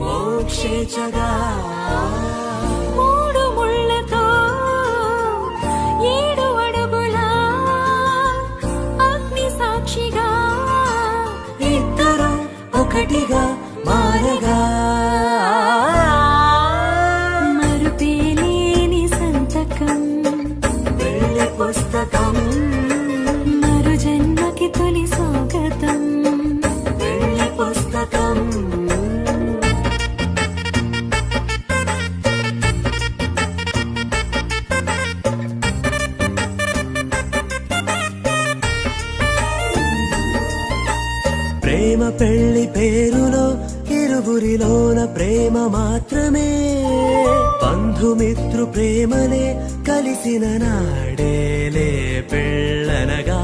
మోక్షేచగా మూడు ముళ్ళతో 7 అడుగుల అగ్ని సాక్షిగా ఇద్దరు ఒకటిగా మారగా మరుపేలేని సంతకం పెళ్లి పుస్తకం మరు జన్మకి తొలి స్వాగతం పెళ్లి పుస్తకం ప్రేమ పెళ్లి పేరులో ఇరువురిలోన ప్రేమ మాత్రమే బంధుమిత్రు ప్రేమలే కలిసిన నాడేలే పెళ్ళనగా